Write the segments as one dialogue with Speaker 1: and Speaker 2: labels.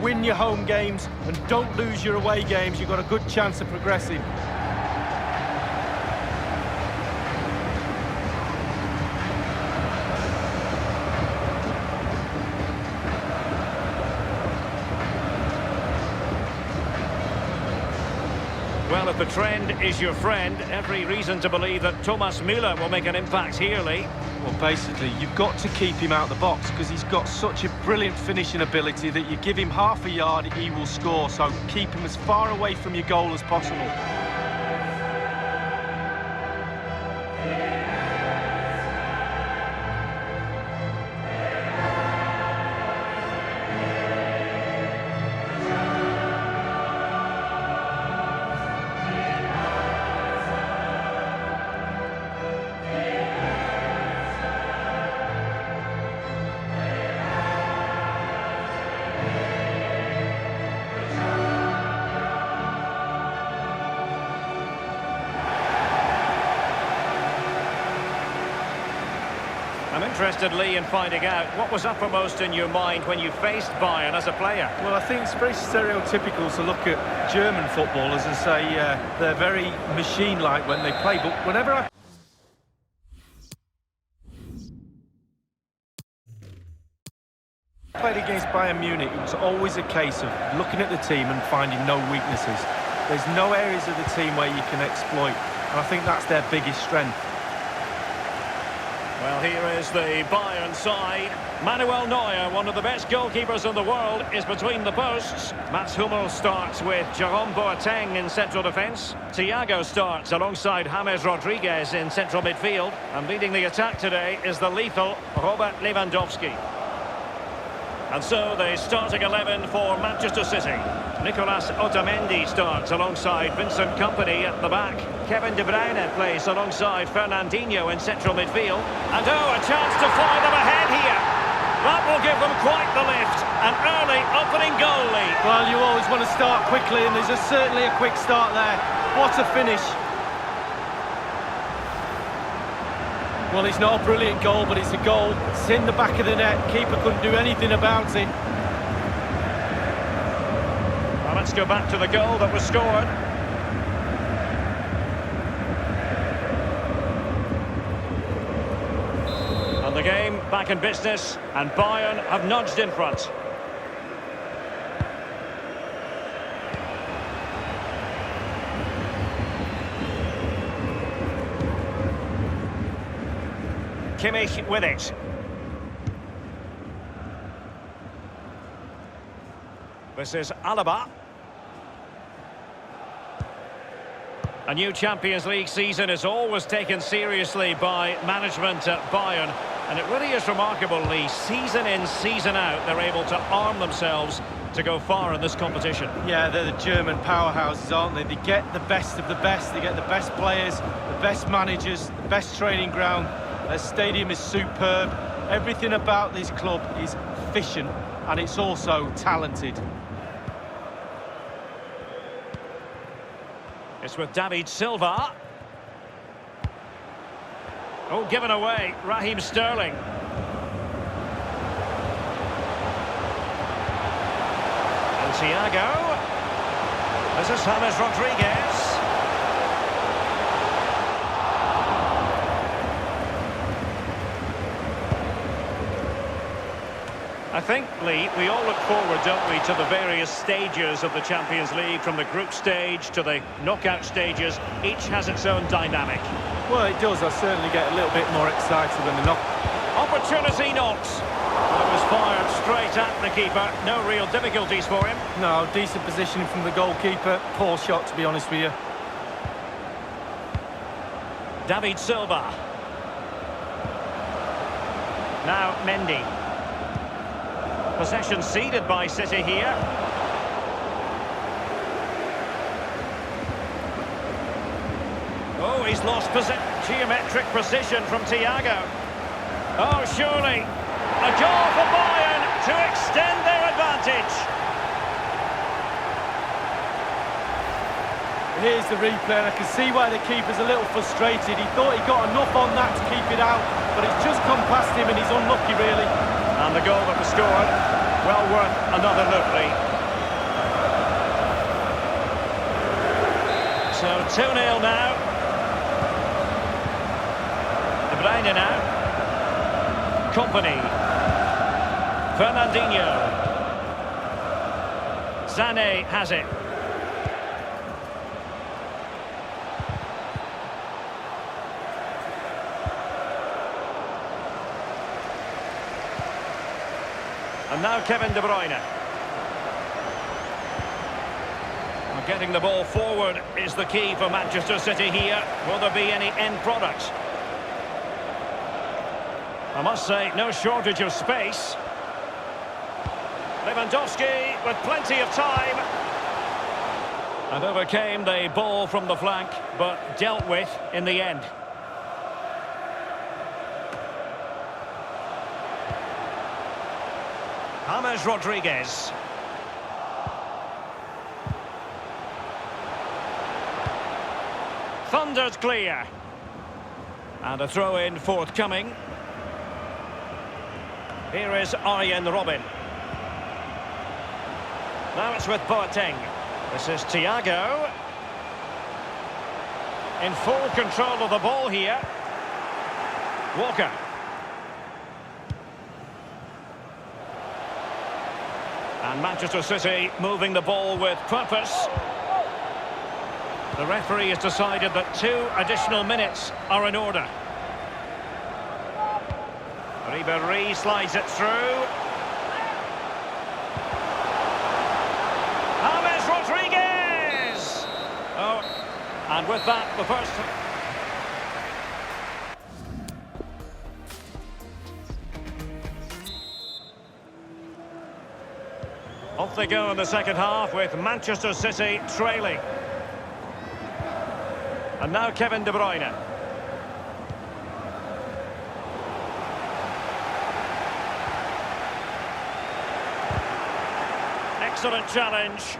Speaker 1: win your home games and don't lose your away games, you've got a good chance of progressing.
Speaker 2: Well, if the trend is your friend, every reason to believe that Thomas Müller will make an impact here, Lee.
Speaker 1: Well, basically, you've got to keep him out of the box because he's got such a brilliant finishing ability that you give him half a yard, he will score. So keep him as far away from your goal as possible.
Speaker 2: I'm interested, Lee, in finding out what was uppermost in your mind when you faced Bayern as a player.
Speaker 1: Well, I think it's very stereotypical to look at German footballers and say they're very machine-like when they play. But whenever I played against Bayern Munich, it was always a case of looking at the team and finding no weaknesses. There's no areas of the team where you can exploit, and I think that's their biggest strength.
Speaker 2: Well, here is the Bayern side. Manuel Neuer, one of the best goalkeepers in the world, is between the posts. Mats Hummels starts with Jerome Boateng in central defence. Thiago starts alongside James Rodriguez in central midfield. And leading the attack today is the lethal Robert Lewandowski. And so the starting 11 for Manchester City. Nicolas Otamendi starts alongside Vincent Kompany at the back. Kevin De Bruyne plays alongside Fernandinho in central midfield. And oh, a chance to fly them ahead here. That will give them quite the lift. An early opening goal lead.
Speaker 1: Well, you always want to start quickly, and there's certainly a quick start there. What a finish. Well, it's not a brilliant goal, but it's a goal. It's in the back of the net. Keeper couldn't do anything about it.
Speaker 2: Well, let's go back to the goal that was scored. And the game back in business, and Bayern have nudged in front. Kimmich with it. This is Alaba. A new Champions League season is always taken seriously by management at Bayern. And it really is remarkable, Lee. Season in, season out, they're able to arm themselves to go far in this competition.
Speaker 1: Yeah, they're the German powerhouses, aren't they? They get the best of the best. They get the best players, the best managers, the best training ground. Their stadium is superb. Everything about this club is efficient, and it's also talented.
Speaker 2: It's with David Silva. Oh, given away, Raheem Sterling. And Thiago. This is James Rodriguez. I think, Lee, we all look forward, don't we, to the various stages of the Champions League, from the group stage to the knockout stages. Each has its own dynamic.
Speaker 1: Well, it does. I certainly get a little bit more excited when the knock.
Speaker 2: Opportunity not. Well, it was fired straight at the keeper. No real difficulties for him.
Speaker 1: No, decent positioning from the goalkeeper. Poor shot, to be honest with you.
Speaker 2: David Silva. Now Mendy. Possession ceded by City here. Oh, he's lost geometric precision from Thiago. Oh, surely a goal for Bayern to extend their advantage.
Speaker 1: Here's the replay, and I can see why the keeper's a little frustrated. He thought he got enough on that to keep it out, but it's just come past him, and he's unlucky, really.
Speaker 2: And the goal that was scored. Well worth another look, Lee. So 2-0 now. De Bruyne now. Company. Fernandinho. Sané has it. And now Kevin De Bruyne. Well, getting the ball forward is the key for Manchester City here. Will there be any end product? I must say, no shortage of space. Lewandowski with plenty of time. And overcame the ball from the flank, but dealt with in the end. James Rodriguez. Thundered clear. And a throw-in forthcoming. Here is Arjen Robben. Now it's with Boateng. This is Thiago. In full control of the ball here. Walker. And Manchester City moving the ball with purpose. The referee has decided that 2 additional minutes are in order. Ribéry slides it through. James Rodriguez! Oh, and with that, the first... Off they go in the second half with Manchester City trailing. And now Kevin De Bruyne. Excellent challenge.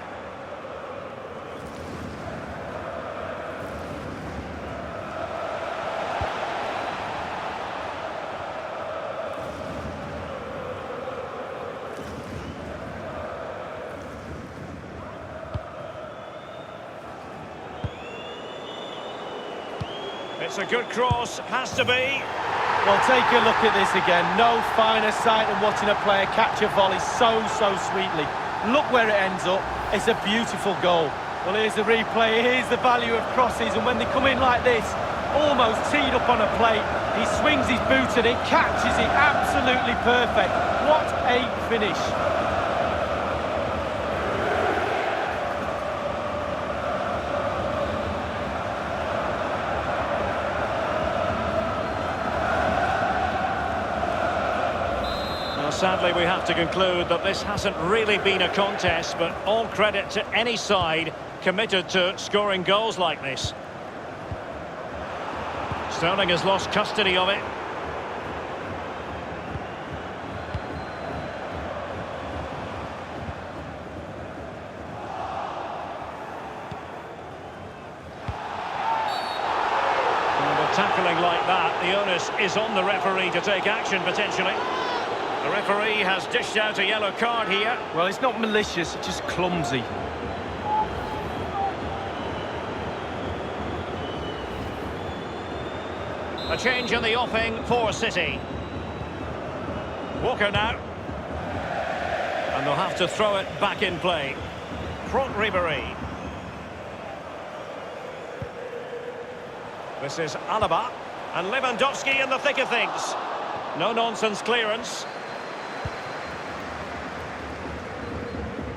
Speaker 2: It's a good cross, has to be.
Speaker 1: Well, take a look at this again. No finer sight than watching a player catch a volley so sweetly. Look where it ends up. It's a beautiful goal. Well, here's the replay. Here's the value of crosses. And when they come in like this, almost teed up on a plate, he swings his boot and it catches it absolutely perfect. What a finish.
Speaker 2: Sadly, we have to conclude that this hasn't really been a contest, but all credit to any side committed to scoring goals like this. Sterling has lost custody of it. And with tackling like that, the onus is on the referee to take action potentially. The referee has dished out a yellow card here.
Speaker 1: Well, it's not malicious, it's just clumsy.
Speaker 2: A change in the offing for City. Walker now. And they'll have to throw it back in play. Front Ribéry. This is Alaba. And Lewandowski in the thick of things. No-nonsense clearance.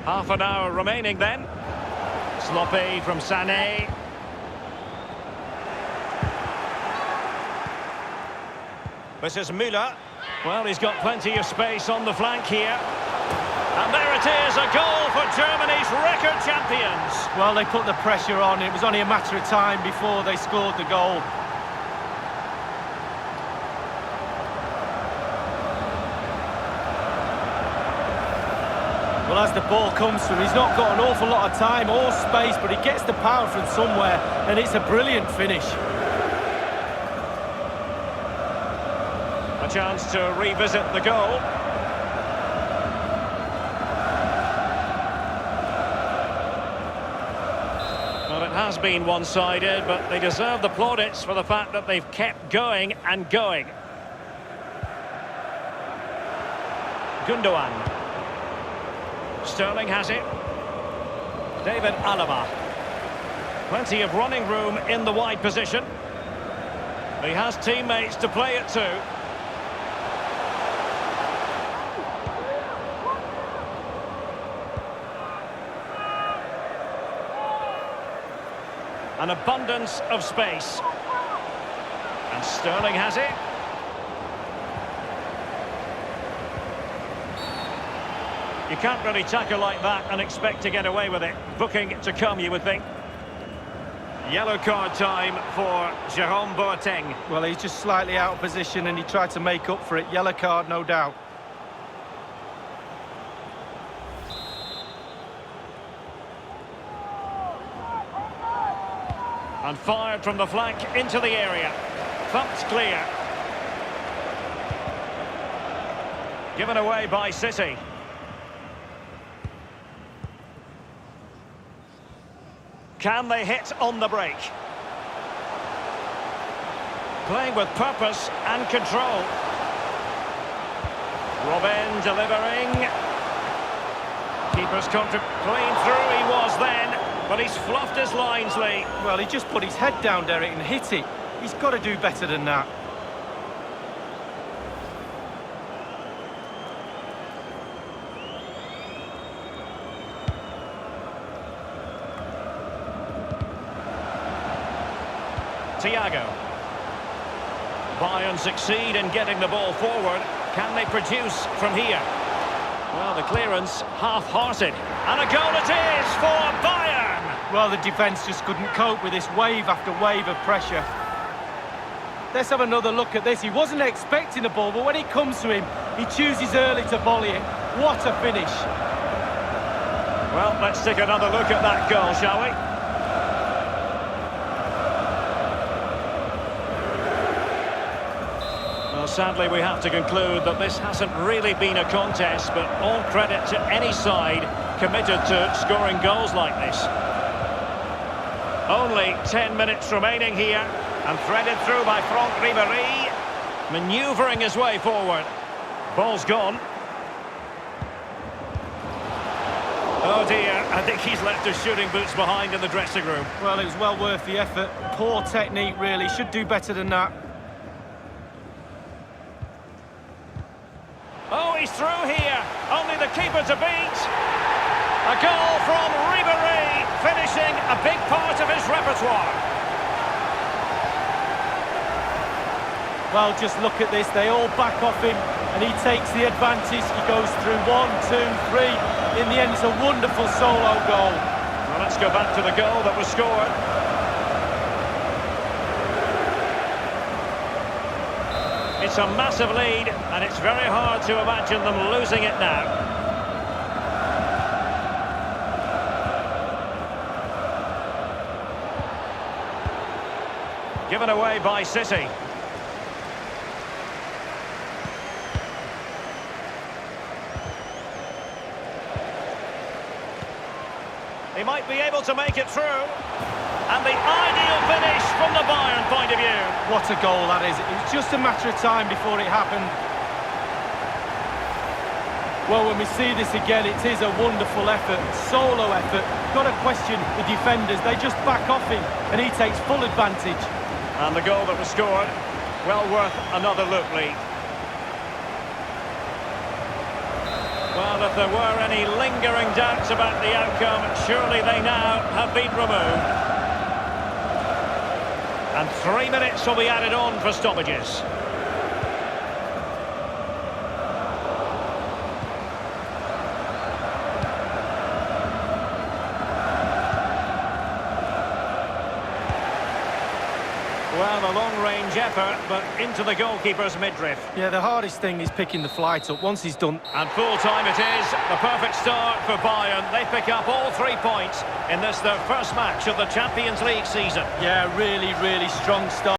Speaker 2: Half an hour remaining then. Sloppy from Sané. This is Müller. Well, he's got plenty of space on the flank here. And there it is, a goal for Germany's record champions.
Speaker 1: Well, they put the pressure on. It was only a matter of time before they scored the goal. Well, as the ball comes to him, he's not got an awful lot of time or space, but he gets the power from somewhere, and it's a brilliant finish.
Speaker 2: A chance to revisit the goal. has been one-sided, but they deserve the plaudits for the fact that they've kept going and going. Gundogan. Sterling has it. David Alaba. Plenty of running room in the wide position. He has teammates to play it to. An abundance of space. And Sterling has it. You can't really tackle like that and expect to get away with it. Booking to come, you would think. Yellow card time for Jerome Boateng.
Speaker 1: Well, he's just slightly out of position and he tried to make up for it. Yellow card, no doubt.
Speaker 2: And fired from the flank into the area. Thumped clear. Given away by City. Can they hit on the break? Playing with purpose and control. Robin delivering. Keeper's clean through he was then, but he's fluffed his lines, Lee.
Speaker 1: Well, he just put his head down, Derek, and hit it. He's got to do better than that.
Speaker 2: Thiago. Bayern succeed in getting the ball forward. Can they produce from here? Well, the clearance half-hearted. And a goal it is for Bayern!
Speaker 1: Well, the defence just couldn't cope with this wave after wave of pressure. Let's have another look at this. He wasn't expecting the ball, but when it comes to him, he chooses early to volley it. What a finish.
Speaker 2: Well, let's take another look at that goal, shall we? Sadly, we have to conclude that this hasn't really been a contest, but all credit to any side committed to scoring goals like this. Only 10 minutes remaining here, and threaded through by Franck Ribéry, manoeuvring his way forward. Ball's gone. Oh dear, I think he's left his shooting boots behind in the dressing room.
Speaker 1: Well, it was well worth the effort. Poor technique, really. Should do better than that.
Speaker 2: Oh, he's through here. Only the keeper to beat. A goal from Ribéry, finishing a big part of his repertoire.
Speaker 1: Well, just look at this. They all back off him, and he takes the advantage. He goes through 1, 2, 3. In the end, it's a wonderful solo goal.
Speaker 2: Well, let's go back to the goal that was scored. It's a massive lead, and it's very hard to imagine them losing it now. Given away by City. He might be able to make it through. And the ideal finish from the Bayern point of view.
Speaker 1: What a goal that is. It was just a matter of time before it happened. Well, when we see this again, it is a wonderful effort, solo effort. Got to question the defenders. They just back off him, and he takes full advantage.
Speaker 2: And the goal that was scored, well worth another look, Lee. Well, if there were any lingering doubts about the outcome, surely they now have been removed. And 3 minutes will be added on for stoppages. Well, a long-range effort, but into the goalkeeper's midriff.
Speaker 1: Yeah, the hardest thing is picking the flight up once he's done.
Speaker 2: And full-time it is. The perfect start for Bayern. They pick up all 3 points in this, their first match of the Champions League season.
Speaker 1: Yeah, really, really strong start.